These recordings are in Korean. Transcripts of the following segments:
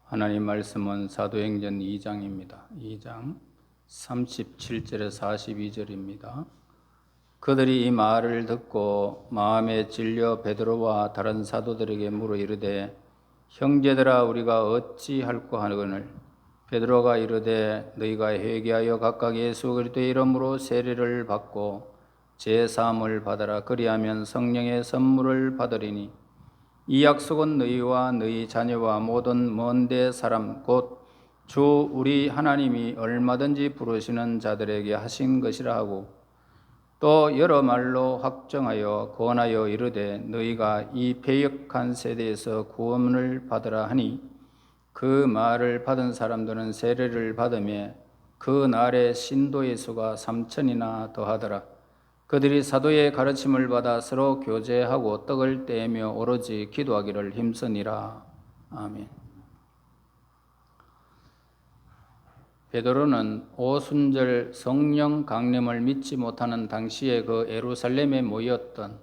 하나님 말씀은 사도행전 2장입니다. 2장 37절에서 42절입니다. 그들이 이 말을 듣고 마음에 찔려 베드로와 다른 사도들에게 물어 이르되 형제들아 우리가 어찌할꼬 하거늘 베드로가 이르되 너희가 회개하여 각각 예수 그리스도의 이름으로 세례를 받고 제사함을 받아라. 그리하면 성령의 선물을 받으리니 이 약속은 너희와 너희 자녀와 모든 먼데 사람 곧 주 우리 하나님이 얼마든지 부르시는 자들에게 하신 것이라 하고 또 여러 말로 확정하여 권하여 이르되 너희가 이 패역한 세대에서 구원을 받으라 하니 그 말을 받은 사람들은 세례를 받으며 그 날에 신도의 수가 3,000이나 더하더라. 그들이 사도의 가르침을 받아 서로 교제하고 떡을 떼며 오로지 기도하기를 힘쓰니라. 아멘. 베드로는 오순절 성령 강림을 믿지 못하는 당시에 그 예루살렘에 모였던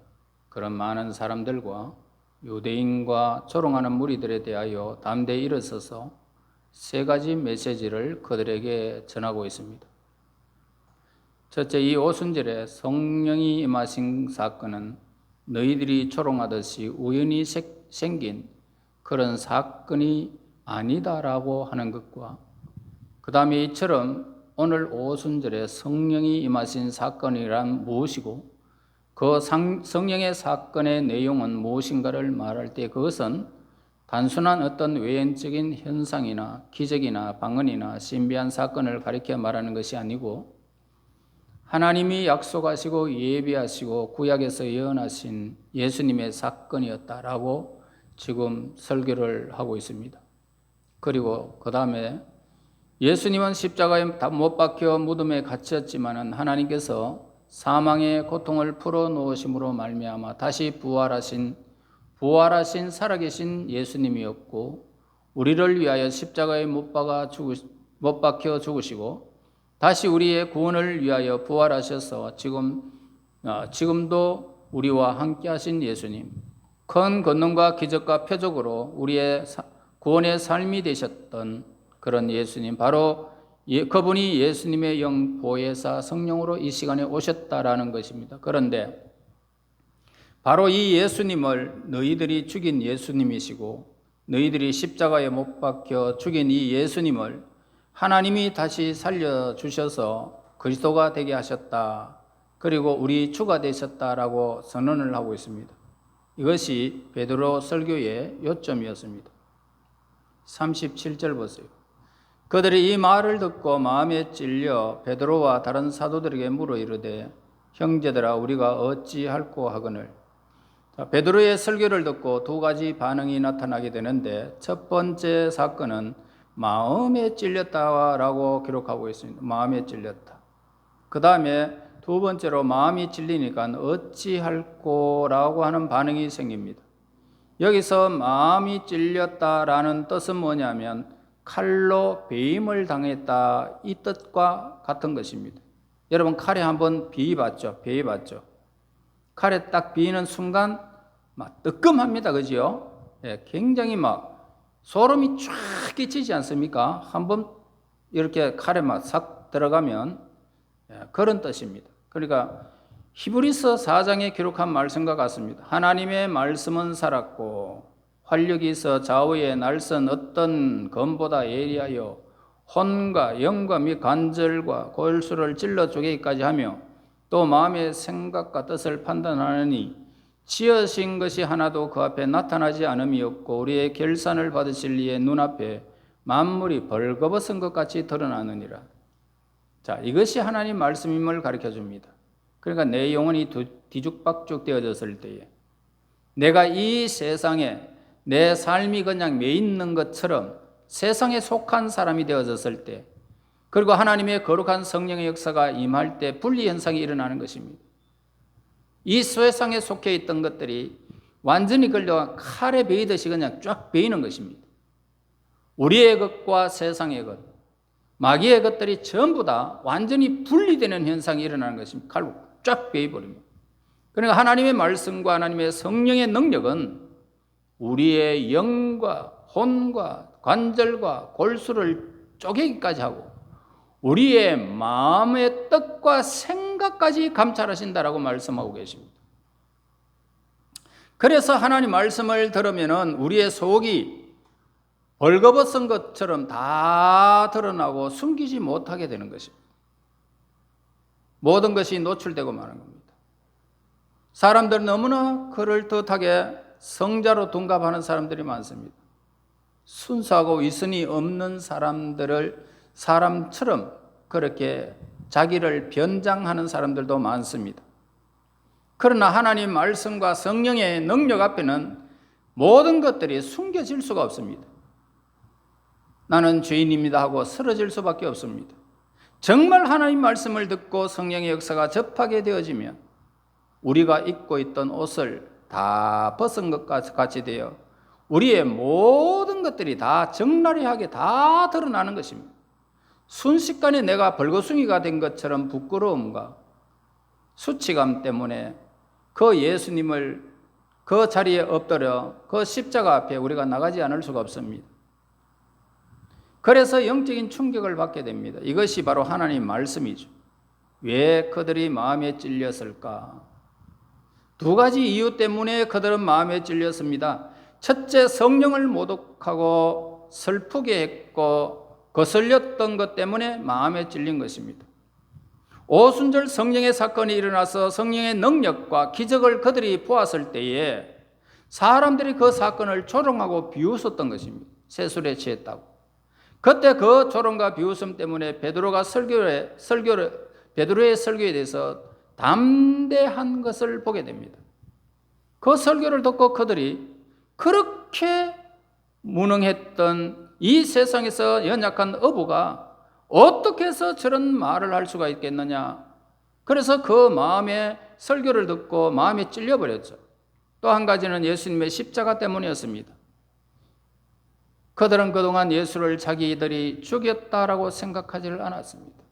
그런 많은 사람들과 유대인과 조롱하는 무리들에 대하여 담대히 일어서서 세 가지 메시지를 그들에게 전하고 있습니다. 첫째, 이 오순절에 성령이 임하신 사건은 너희들이 조롱하듯이 우연히 생긴 그런 사건이 아니다라고 하는 것과 그 다음에 이처럼 오늘 오순절에 성령이 임하신 사건이란 무엇이고 그 성령의 사건의 내용은 무엇인가를 말할 때 그것은 단순한 어떤 외연적인 현상이나 기적이나 방언이나 신비한 사건을 가리켜 말하는 것이 아니고 하나님이 약속하시고 예비하시고 구약에서 예언하신 예수님의 사건이었다라고 지금 설교를 하고 있습니다. 그리고 그 다음에 예수님은 십자가에 못 박혀 무덤에 갇혔지만은 하나님께서 사망의 고통을 풀어놓으심으로 말미암아 다시 부활하신 살아계신 예수님이었고 우리를 위하여 십자가에 못 박혀 죽으시고 다시 우리의 구원을 위하여 부활하셔서 지금도 우리와 함께 하신 예수님, 큰 권능과 기적과 표적으로 우리의 구원의 삶이 되셨던 그런 예수님, 바로 그분이 예수님의 영 보혜사 성령으로 이 시간에 오셨다라는 것입니다. 그런데 바로 이 예수님을 너희들이 죽인 예수님이시고 너희들이 십자가에 못 박혀 죽인 이 예수님을 하나님이 다시 살려주셔서 그리스도가 되게 하셨다. 그리고 우리 주가 되셨다라고 선언을 하고 있습니다. 이것이 베드로 설교의 요점이었습니다. 37절 보세요. 그들이 이 말을 듣고 마음에 찔려 베드로와 다른 사도들에게 물어 이르되 형제들아 우리가 어찌할꼬 하거늘. 베드로의 설교를 듣고 두 가지 반응이 나타나게 되는데 첫 번째 사건은 마음에 찔렸다라고 기록하고 있습니다. 마음에 찔렸다. 그 다음에 두 번째로 마음이 찔리니까 어찌할꼬라고 하는 반응이 생깁니다. 여기서 마음이 찔렸다라는 뜻은 뭐냐면 칼로 베임을 당했다 이 뜻과 같은 것입니다. 여러분 칼에 한번 베이봤죠? 칼에 딱 베이는 순간 막 뜨끔합니다. 그죠? 예, 굉장히 막 소름이 쫙 끼치지 않습니까? 한번 이렇게 칼에 막 싹 들어가면 그런 뜻입니다. 그러니까 히브리서 4장에 기록한 말씀과 같습니다. 하나님의 말씀은 살았고 활력이 있어 좌우에 날선 어떤 검보다 예리하여 혼과 영과 및 관절과 골수를 찔러 쪼개기까지 하며 또 마음의 생각과 뜻을 판단하느니 지으신 것이 하나도 그 앞에 나타나지 않음이 없고 우리의 결산을 받으실 이의 눈앞에 만물이 벌거벗은 것 같이 드러나느니라. 자, 이것이 하나님 말씀임을 가르쳐 줍니다. 그러니까 내 영혼이 뒤죽박죽 되어졌을 때에 내가 이 세상에 내 삶이 그냥 매 있는 것처럼 세상에 속한 사람이 되어졌을 때 그리고 하나님의 거룩한 성령의 역사가 임할 때 분리 현상이 일어나는 것입니다. 이 세상에 속해 있던 것들이 완전히 걸려 칼에 베이듯이 그냥 쫙 베이는 것입니다. 우리의 것과 세상의 것, 마귀의 것들이 전부 다 완전히 분리되는 현상이 일어나는 것입니다. 칼로 쫙 베이버립니다. 그러니까 하나님의 말씀과 하나님의 성령의 능력은 우리의 영과 혼과 관절과 골수를 쪼개기까지 하고 우리의 마음의 뜻과 생각까지 감찰하신다라고 말씀하고 계십니다. 그래서 하나님 말씀을 들으면은 우리의 속이 벌거벗은 것처럼 다 드러나고 숨기지 못하게 되는 것입니다. 모든 것이 노출되고 마는 겁니다. 사람들은 너무나 그럴듯하게 성자로 둔갑하는 사람들이 많습니다. 순수하고 위선이 없는 사람들을 사람처럼 그렇게 자기를 변장하는 사람들도 많습니다. 그러나 하나님 말씀과 성령의 능력 앞에는 모든 것들이 숨겨질 수가 없습니다. 나는 죄인입니다 하고 쓰러질 수밖에 없습니다. 정말 하나님 말씀을 듣고 성령의 역사가 접하게 되어지면 우리가 입고 있던 옷을 다 벗은 것 같이 되어 우리의 모든 것들이 다 적나리하게 다 드러나는 것입니다. 순식간에 내가 벌거숭이가 된 것처럼 부끄러움과 수치감 때문에 그 예수님을 그 자리에 엎드려 그 십자가 앞에 우리가 나가지 않을 수가 없습니다. 그래서 영적인 충격을 받게 됩니다. 이것이 바로 하나님 말씀이죠. 왜 그들이 마음에 찔렸을까? 두 가지 이유 때문에 그들은 마음에 찔렸습니다. 첫째, 성령을 모독하고 슬프게 했고 거슬렸던 것 때문에 마음에 찔린 것입니다. 오순절 성령의 사건이 일어나서 성령의 능력과 기적을 그들이 보았을 때에 사람들이 그 사건을 조롱하고 비웃었던 것입니다. 세술에 취했다고. 그때 그 조롱과 비웃음 때문에 베드로의 설교에 대해서 담대한 것을 보게 됩니다. 그 설교를 듣고 그들이 그렇게 무능했던 이 세상에서 연약한 어부가 어떻게 해서 저런 말을 할 수가 있겠느냐. 그래서 그 마음에 설교를 듣고 마음에 찔려버렸죠. 또 한 가지는 예수님의 십자가 때문이었습니다. 그들은 그동안 예수를 자기들이 죽였다라고 생각하지를 않았습니다.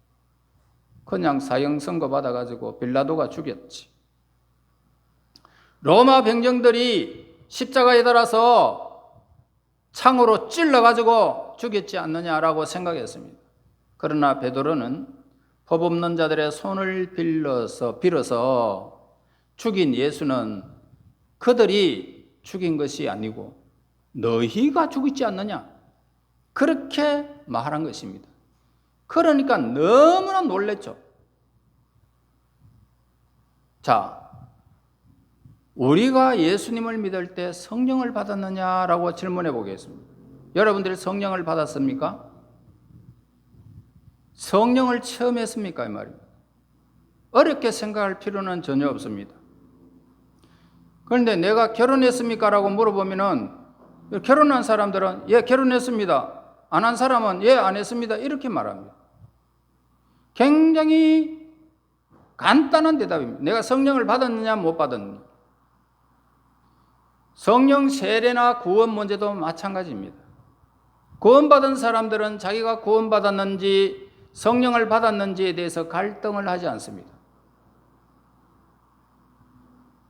그냥 사형 선고 받아가지고 빌라도가 죽였지. 로마 병정들이 십자가에 달아서 창으로 찔러가지고 죽였지 않느냐라고 생각했습니다. 그러나 베드로는 법 없는 자들의 손을 빌어서 죽인 예수는 그들이 죽인 것이 아니고 너희가 죽이지 않느냐, 그렇게 말한 것입니다. 그러니까 너무나 놀랬죠. 자, 우리가 예수님을 믿을 때 성령을 받았느냐라고 질문해 보겠습니다. 여러분들이 성령을 받았습니까? 성령을 체험했습니까? 이 말입니다. 어렵게 생각할 필요는 전혀 없습니다. 그런데 내가 결혼했습니까? 라고 물어보면은 결혼한 사람들은 예, 결혼했습니다. 안 한 사람은 예, 안 했습니다. 이렇게 말합니다. 굉장히 간단한 대답입니다. 내가 성령을 받았느냐 못 받았느냐. 성령 세례나 구원 문제도 마찬가지입니다. 구원받은 사람들은 자기가 구원받았는지 성령을 받았는지에 대해서 갈등을 하지 않습니다.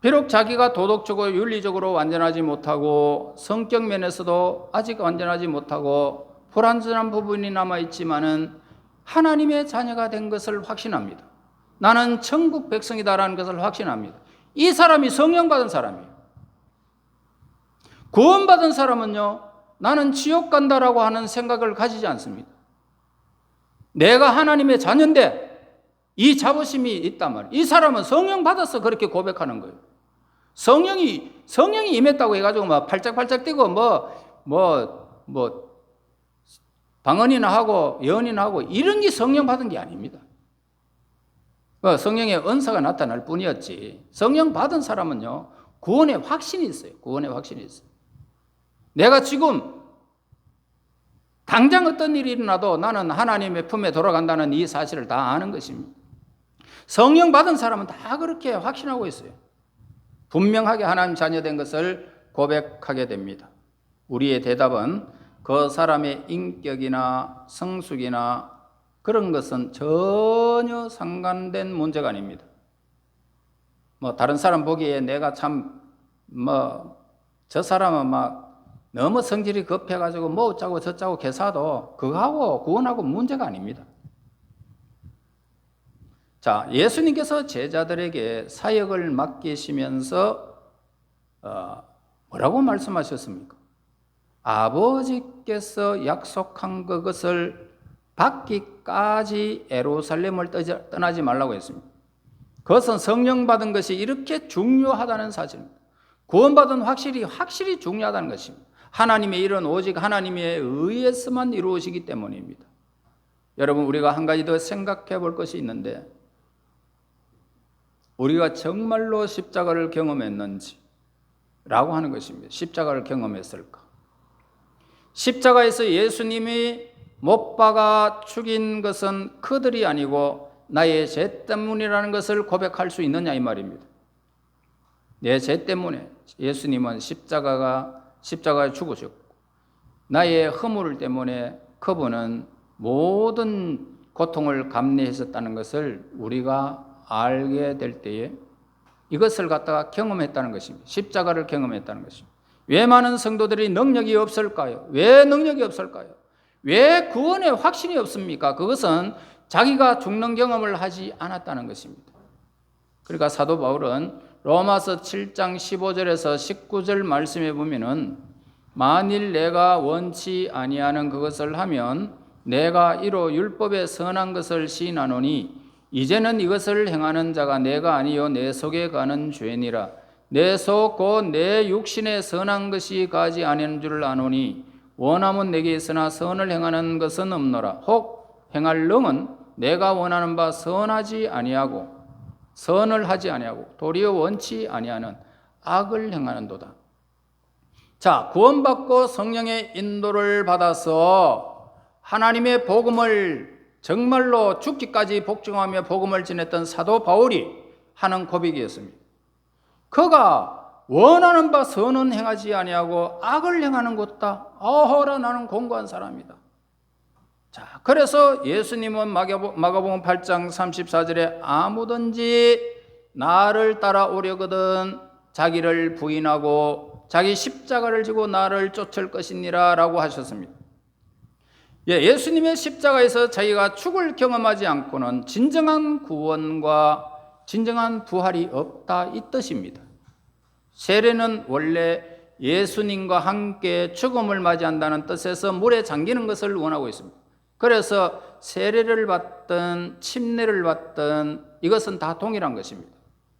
비록 자기가 도덕적으로 윤리적으로 완전하지 못하고 성격 면에서도 아직 완전하지 못하고 불완전한 부분이 남아있지만은 하나님의 자녀가 된 것을 확신합니다. 나는 천국 백성이다라는 것을 확신합니다. 이 사람이 성령 받은 사람이에요. 구원받은 사람은요, 나는 지옥 간다라고 하는 생각을 가지지 않습니다. 내가 하나님의 자녀인데 이 자부심이 있단 말이에요. 이 사람은 성령 받아서 그렇게 고백하는 거예요. 성령이 임했다고 해가지고 막 팔짝팔짝 뛰고 방언이나 하고 예언이나 하고 이런 게 성령 받은 게 아닙니다. 성령의 은사가 나타날 뿐이었지. 성령 받은 사람은요, 구원의 확신이 있어요. 구원의 확신이 있어요. 내가 지금 당장 어떤 일이 일어나도 나는 하나님의 품에 돌아간다는 이 사실을 다 아는 것입니다. 성령 받은 사람은 다 그렇게 확신하고 있어요. 분명하게 하나님 자녀된 것을 고백하게 됩니다. 우리의 대답은 그 사람의 인격이나 성숙이나 그런 것은 전혀 상관된 문제가 아닙니다. 다른 사람 보기에 내가 참 저 사람은 막 너무 성질이 급해가지고 뭐 어쩌고 저쩌고 개사도 그거하고 구원하고 문제가 아닙니다. 자, 예수님께서 제자들에게 사역을 맡기시면서 뭐라고 말씀하셨습니까? 아버지께서 약속한 그것을 받기까지 예루살렘을 떠나지 말라고 했습니다. 그것은 성령 받은 것이 이렇게 중요하다는 사실입니다. 구원받은 확실히 중요하다는 것입니다. 하나님의 일은 오직 하나님에 의해서만 이루어지기 때문입니다. 여러분, 우리가 한 가지 더 생각해 볼 것이 있는데, 우리가 정말로 십자가를 경험했는지 라고 하는 것입니다. 십자가를 경험했을까? 십자가에서 예수님이 못 박아 죽인 것은 그들이 아니고 나의 죄 때문이라는 것을 고백할 수 있느냐 이 말입니다. 내 죄 때문에 예수님은 십자가에 죽으셨고, 나의 허물 때문에 그분은 모든 고통을 감내하셨다는 것을 우리가 알게 될 때에 이것을 갖다가 경험했다는 것입니다. 십자가를 경험했다는 것입니다. 왜 많은 성도들이 능력이 없을까요? 왜 능력이 없을까요? 왜 구원에 확신이 없습니까? 그것은 자기가 죽는 경험을 하지 않았다는 것입니다. 그러니까 사도 바울은 로마서 7장 15절에서 19절 말씀에 보면은 만일 내가 원치 아니하는 그것을 하면 내가 이로 율법의 선한 것을 시인하노니 이제는 이것을 행하는 자가 내가 아니요 내 속에 가는 죄니라. 내 속 곧 내 육신에 선한 것이 가지 아니하는 줄 아노니 원함은 내게 있으나 선을 행하는 것은 없노라. 혹 행할 능은 내가 원하는 바 선을 하지 아니하고 도리어 원치 아니하는 악을 행하는도다. 자, 구원받고 성령의 인도를 받아서 하나님의 복음을 정말로 죽기까지 복종하며 복음을 전했던 사도 바울이 하는 고백이었습니다. 그가 원하는 바 선은 행하지 아니하고 악을 행하는 것다. 어허라, 나는 공고한 사람이다. 자, 그래서 예수님은 마가복음 8장 34절에 아무든지 나를 따라오려거든 자기를 부인하고 자기 십자가를 지고 나를 쫓을 것이니라 라고 하셨습니다. 예수님의 십자가에서 자기가 죽을 경험하지 않고는 진정한 구원과 진정한 부활이 없다 이 뜻입니다. 세례는 원래 예수님과 함께 죽음을 맞이한다는 뜻에서 물에 잠기는 것을 원하고 있습니다. 그래서 세례를 받든 침례를 받든 이것은 다 동일한 것입니다.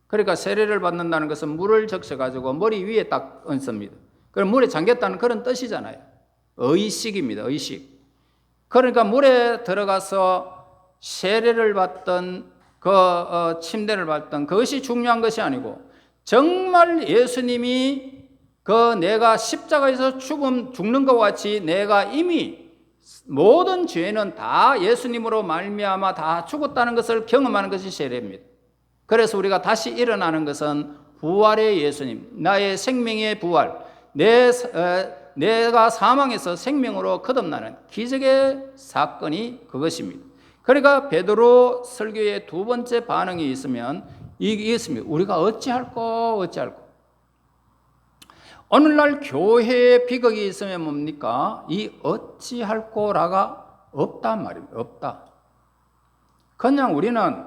그러니까 세례를 받는다는 것은 물을 적셔가지고 머리 위에 딱 얹습니다. 그럼 물에 잠겼다는 그런 뜻이잖아요. 의식입니다. 의식. 그러니까 물에 들어가서 세례를 받든 침례를 받든 그것이 중요한 것이 아니고 정말 예수님이 내가 십자가에서 죽는 것과 같이 내가 이미 모든 죄는 다 예수님으로 말미암아 다 죽었다는 것을 경험하는 것이 세례입니다. 그래서 우리가 다시 일어나는 것은 부활의 예수님, 나의 생명의 부활, 내가 사망에서 생명으로 거듭나는 기적의 사건이 그것입니다. 그러니까 베드로 설교의 두 번째 반응이 있으면 이겠습니다. 우리가 어찌할꼬. 오늘날 교회에 비극이 있으면 뭡니까? 이 어찌할꼬라가 없단 말입니다. 없다. 그냥 우리는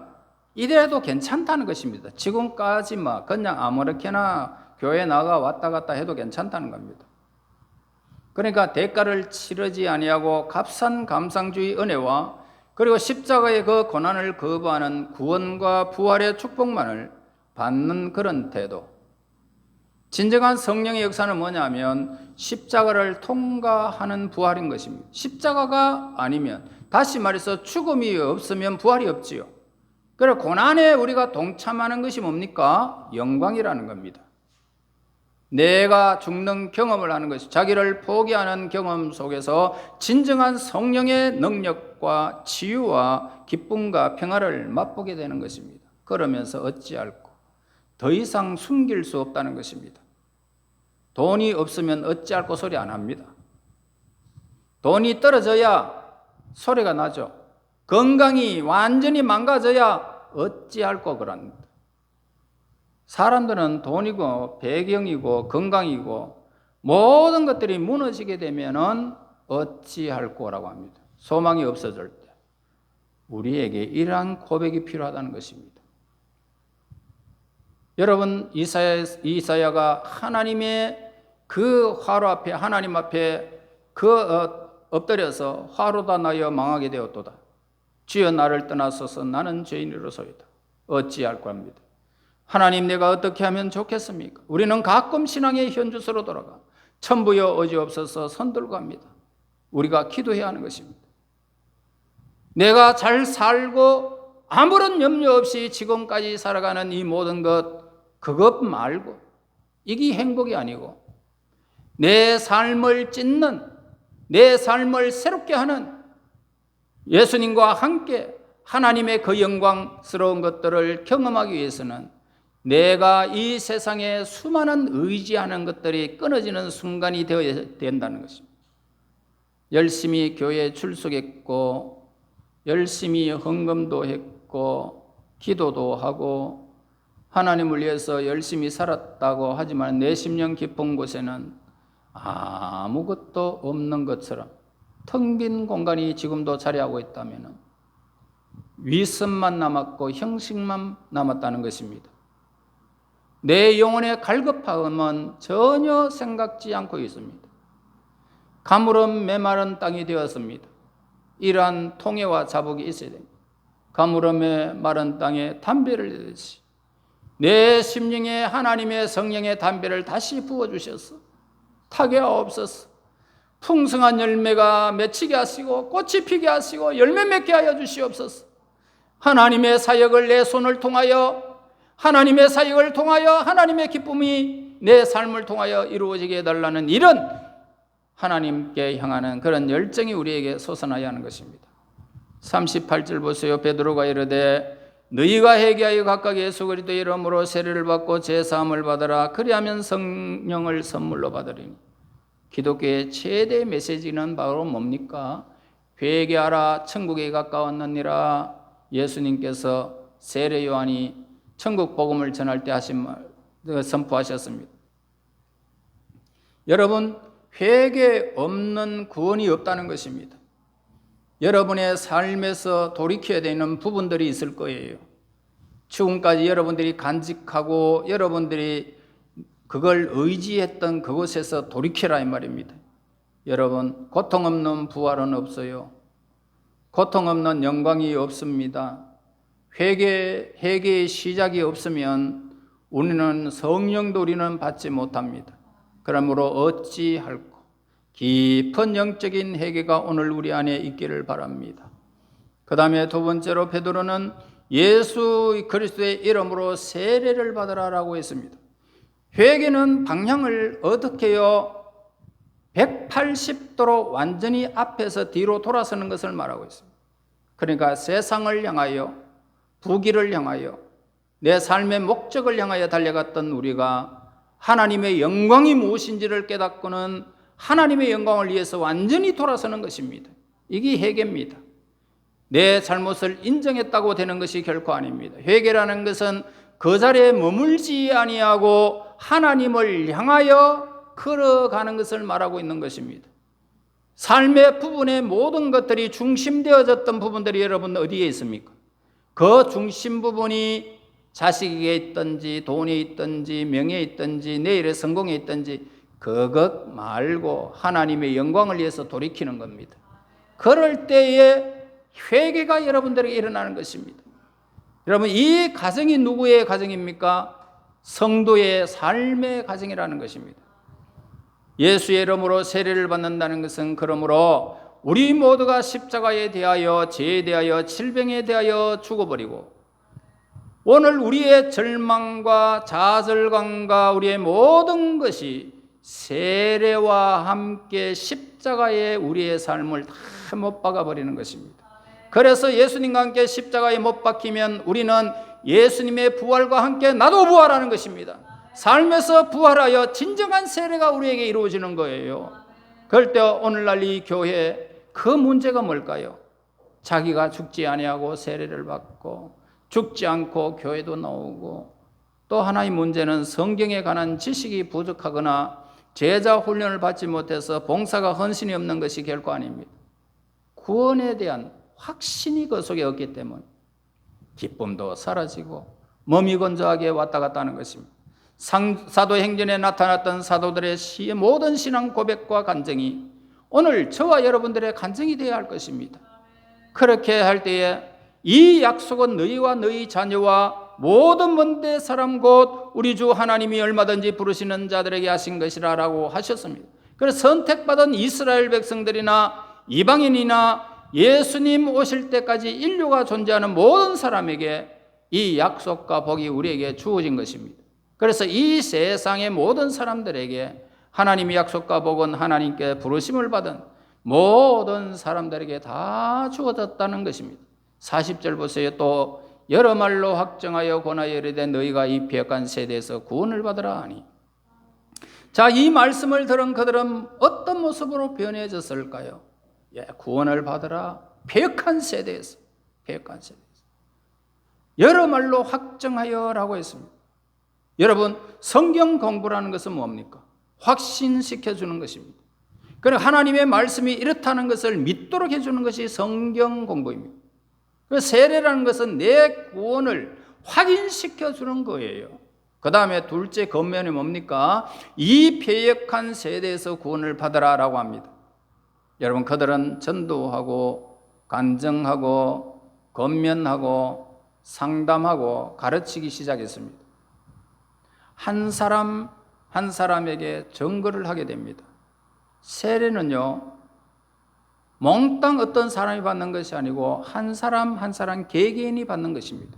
이래도 괜찮다는 것입니다. 지금까지 그냥 아무렇게나 교회 나가 왔다 갔다 해도 괜찮다는 겁니다. 그러니까 대가를 치르지 아니하고 값싼 감상주의 은혜와 그리고 십자가의 그 고난을 거부하는 구원과 부활의 축복만을 받는 그런 태도. 진정한 성령의 역사는 뭐냐면 십자가를 통과하는 부활인 것입니다. 십자가가 아니면, 다시 말해서 죽음이 없으면 부활이 없지요. 그래서 고난에 우리가 동참하는 것이 뭡니까? 영광이라는 겁니다. 내가 죽는 경험을 하는 것이, 자기를 포기하는 경험 속에서 진정한 성령의 능력과 치유와 기쁨과 평화를 맛보게 되는 것입니다. 그러면서 어찌할꼬? 더 이상 숨길 수 없다는 것입니다. 돈이 없으면 어찌할꼬 소리 안 합니다. 돈이 떨어져야 소리가 나죠. 건강이 완전히 망가져야 어찌할꼬 그럽니다. 사람들은 돈이고 배경이고 건강이고 모든 것들이 무너지게 되면은 어찌할꼬라고 합니다. 소망이 없어질 때 우리에게 이러한 고백이 필요하다는 것입니다. 여러분, 이사야가 하나님의 그 화로 앞에, 하나님 앞에 엎드려서 화로다 나여 망하게 되었도다. 주여 나를 떠나소서, 나는 죄인이로소이다. 어찌할꼬 합니다. 하나님, 내가 어떻게 하면 좋겠습니까? 우리는 가끔 신앙의 현주소로 돌아가 천부여 어지옵소서 선들고 합니다. 우리가 기도해야 하는 것입니다. 내가 잘 살고 아무런 염려 없이 지금까지 살아가는 이 모든 그것 말고 이게 행복이 아니고 내 삶을 찢는, 내 삶을 새롭게 하는 예수님과 함께 하나님의 그 영광스러운 것들을 경험하기 위해서는 내가 이 세상에 수많은 의지하는 것들이 끊어지는 순간이 되어야 된다는 것입니다. 열심히 교회에 출석했고 열심히 헌금도 했고 기도도 하고 하나님을 위해서 열심히 살았다고 하지만 내 심령 깊은 곳에는 아무것도 없는 것처럼 텅 빈 공간이 지금도 자리하고 있다면 위선만 남았고 형식만 남았다는 것입니다. 내 영혼의 갈급함은 전혀 생각지 않고 있습니다. 가물은 메마른 땅이 되었습니다. 이러한 통해와 자복이 있어야 됩니다. 가물음의 마른 땅에 담배를 내듯이 내 심령에 하나님의 성령의 담배를 다시 부어주셔서 타게하옵소서. 풍성한 열매가 맺히게 하시고 꽃이 피게 하시고 열매 맺게 하여 주시옵소서. 하나님의 사역을 내 손을 통하여 하나님의 사역을 통하여 하나님의 기쁨이 내 삶을 통하여 이루어지게 해달라는 이런 하나님께 향하는 그런 열정이 우리에게 솟아나야 하는 것입니다. 38절 보세요. 베드로가 이르되 너희가 회개하여 각각 예수 그리스도의 이름으로 세례를 받고 제사함을 받으라. 그리하면 성령을 선물로 받으리니. 기독교의 최대 메시지는 바로 뭡니까? 회개하라, 천국에 가까웠느니라. 예수님께서 세례 요한이 천국 복음을 전할 때 하신 말 선포하셨습니다. 여러분, 회개 없는 구원이 없다는 것입니다. 여러분의 삶에서 돌이켜야 되는 부분들이 있을 거예요. 지금까지 여러분들이 간직하고 여러분들이 그걸 의지했던 그곳에서 돌이켜라 이 말입니다. 여러분, 고통 없는 부활은 없어요. 고통 없는 영광이 없습니다. 회개의 시작이 없으면 우리는 성령도 우리는 받지 못합니다. 그러므로 어찌할꼬 깊은 영적인 회개가 오늘 우리 안에 있기를 바랍니다. 그 다음에 두 번째로 베드로는 예수 그리스도의 이름으로 세례를 받으라라고 했습니다. 회개는 방향을 어떻게 해요? 180도로 완전히 앞에서 뒤로 돌아서는 것을 말하고 있습니다. 그러니까 세상을 향하여 부귀를 향하여 내 삶의 목적을 향하여 달려갔던 우리가 하나님의 영광이 무엇인지를 깨닫고는 하나님의 영광을 위해서 완전히 돌아서는 것입니다. 이게 회개입니다. 내 잘못을 인정했다고 되는 것이 결코 아닙니다. 회개라는 것은 그 자리에 머물지 아니하고 하나님을 향하여 걸어가는 것을 말하고 있는 것입니다. 삶의 부분의 모든 것들이 중심되어졌던 부분들이 여러분 어디에 있습니까? 그 중심 부분이 자식에게 있든지 돈에 있든지 명예에 있든지 내일의 성공에 있든지 그것 말고 하나님의 영광을 위해서 돌이키는 겁니다. 그럴 때에 회개가 여러분들에게 일어나는 것입니다. 여러분, 이 가정이 누구의 가정입니까? 성도의 삶의 가정이라는 것입니다. 예수의 이름으로 세례를 받는다는 것은 그러므로 우리 모두가 십자가에 대하여 죄에 대하여 질병에 대하여 죽어버리고 오늘 우리의 절망과 좌절감과 우리의 모든 것이 세례와 함께 십자가에 우리의 삶을 다 못 박아버리는 것입니다. 그래서 예수님과 함께 십자가에 못 박히면 우리는 예수님의 부활과 함께 나도 부활하는 것입니다. 삶에서 부활하여 진정한 세례가 우리에게 이루어지는 거예요. 그럴 때 오늘날 이 교회 그 문제가 뭘까요? 자기가 죽지 아니하고 세례를 받고 죽지 않고 교회도 나오고 또 하나의 문제는 성경에 관한 지식이 부족하거나 제자 훈련을 받지 못해서 봉사가 헌신이 없는 것이 결코 아닙니다. 구원에 대한 확신이 그 속에 없기 때문에 기쁨도 사라지고 몸이 건조하게 왔다 갔다 하는 것입니다. 사도행전에 나타났던 사도들의 모든 신앙 고백과 간증이 오늘 저와 여러분들의 간증이 되어야 할 것입니다. 그렇게 할 때에 이 약속은 너희와 너희 자녀와 모든 먼데 사람 곧 우리 주 하나님이 얼마든지 부르시는 자들에게 하신 것이라 라고 하셨습니다. 그래서 선택받은 이스라엘 백성들이나 이방인이나 예수님 오실 때까지 인류가 존재하는 모든 사람에게 이 약속과 복이 우리에게 주어진 것입니다. 그래서 이 세상의 모든 사람들에게 하나님의 약속과 복은 하나님께 부르심을 받은 모든 사람들에게 다 주어졌다는 것입니다. 40절 보세요. 또 여러 말로 확정하여 권하여 이르되 너희가 이 패역한 세대에서 구원을 받으라 하니. 자, 이 말씀을 들은 그들은 어떤 모습으로 변해졌을까요? 구원을 받으라. 패역한 세대에서. 여러 말로 확정하여라고 했습니다. 여러분, 성경 공부라는 것은 뭡니까? 확신시켜주는 것입니다. 그리고 하나님의 말씀이 이렇다는 것을 믿도록 해주는 것이 성경 공부입니다. 세례라는 것은 내 구원을 확인시켜주는 거예요. 그 다음에 둘째 겉면이 뭡니까? 이 패역한 세대에서 구원을 받으라라고 합니다. 여러분, 그들은 전도하고 간증하고 권면하고 상담하고 가르치기 시작했습니다. 한 사람 한 사람에게 증거를 하게 됩니다. 세례는요, 몽땅 어떤 사람이 받는 것이 아니고 한 사람 한 사람 개개인이 받는 것입니다.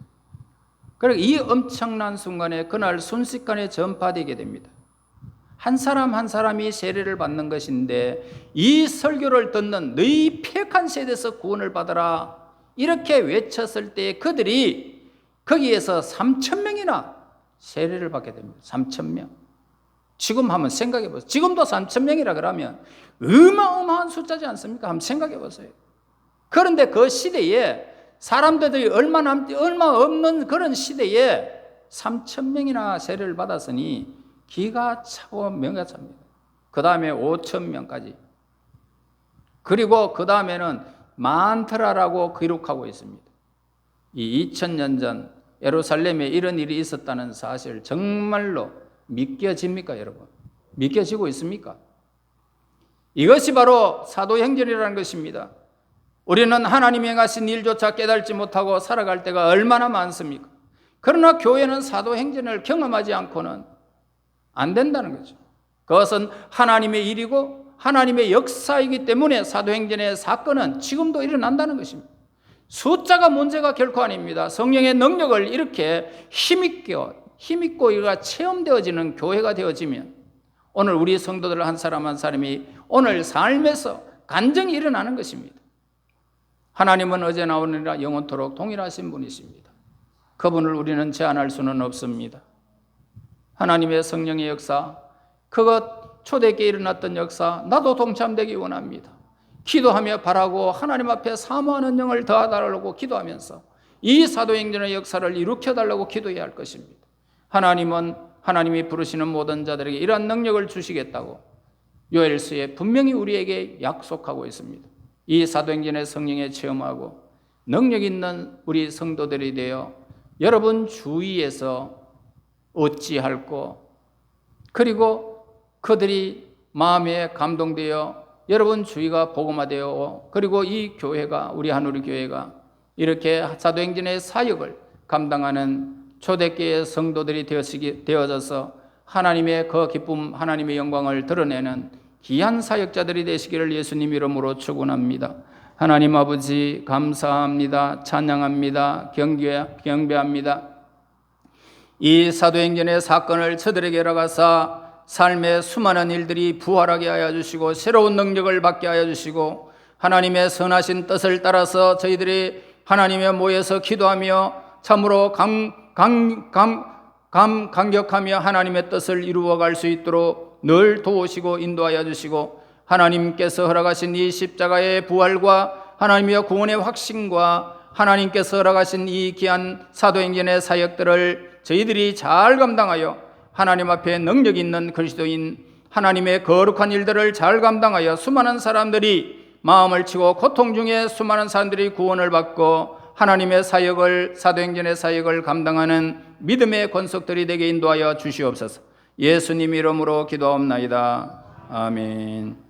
그리고 이 엄청난 순간에 그날 순식간에 전파되게 됩니다. 한 사람 한 사람이 세례를 받는 것인데 이 설교를 듣는 너희 패역한 세대에서 구원을 받아라 이렇게 외쳤을 때 그들이 거기에서 3,000명이나 세례를 받게 됩니다. 3,000명. 지금 한번 생각해 보세요. 지금도 3,000명이라 그러면 어마어마한 숫자지 않습니까? 한번 생각해 보세요. 그런데 그 시대에 사람들이 얼마 없는 그런 시대에 3,000명이나 세례를 받았으니 기가 차고 명가 찹니다. 그 다음에 5,000명까지. 그리고 그 다음에는 많더라라고 기록하고 있습니다. 이 2000년 전 예루살렘에 이런 일이 있었다는 사실 정말로 믿겨집니까, 여러분? 믿겨지고 있습니까? 이것이 바로 사도행전이라는 것입니다. 우리는 하나님이 행하신 일조차 깨달지 못하고 살아갈 때가 얼마나 많습니까? 그러나 교회는 사도행전을 경험하지 않고는 안 된다는 거죠. 그것은 하나님의 일이고 하나님의 역사이기 때문에 사도행전의 사건은 지금도 일어난다는 것입니다. 숫자가 문제가 결코 아닙니다. 성령의 능력을 이렇게 힘있고 이가 체험되어지는 교회가 되어지면 오늘 우리 성도들 한 사람이 오늘 삶에서 간증이 일어나는 것입니다. 하나님은 어제나 오늘이나 영원토록 동일하신 분이십니다. 그분을 우리는 제한할 수는 없습니다. 하나님의 성령의 역사, 그것 초대교회에 일어났던 역사, 나도 동참되기 원합니다. 기도하며 바라고 하나님 앞에 사모하는 영을 더하달라고 기도하면서 이 사도행전의 역사를 일으켜달라고 기도해야 할 것입니다. 하나님은 하나님이 부르시는 모든 자들에게 이러한 능력을 주시겠다고 요엘서에 분명히 우리에게 약속하고 있습니다. 이 사도행전의 성령에 체험하고 능력 있는 우리 성도들이 되어 여러분 주위에서 어찌할꼬 그리고 그들이 마음에 감동되어 여러분 주위가 복음화되어 그리고 이 교회가 우리 하누리 교회가 이렇게 사도행전의 사역을 감당하는 초대교회 성도들이 되어져서 하나님의 그 기쁨 하나님의 영광을 드러내는 귀한 사역자들이 되시기를 예수님 이름으로 축원합니다. 하나님 아버지 감사합니다. 찬양합니다. 경배합니다. 이 사도행전의 사건을 저들에게 알아가사 삶의 수많은 일들이 부활하게 하여 주시고 새로운 능력을 받게 하여 주시고 하나님의 선하신 뜻을 따라서 저희들이 하나님에 모여서 기도하며 참으로 감격하며 하나님의 뜻을 이루어갈 수 있도록 늘 도우시고 인도하여 주시고 하나님께서 허락하신 이 십자가의 부활과 하나님의 구원의 확신과 하나님께서 허락하신 이 귀한 사도행전의 사역들을 저희들이 잘 감당하여 하나님 앞에 능력 있는 그리스도인 하나님의 거룩한 일들을 잘 감당하여 수많은 사람들이 마음을 치고 고통 중에 수많은 사람들이 구원을 받고 하나님의 사역을, 사도행전의 사역을 감당하는 믿음의 권속들이 되게 인도하여 주시옵소서. 예수님 이름으로 기도하옵나이다. 아멘.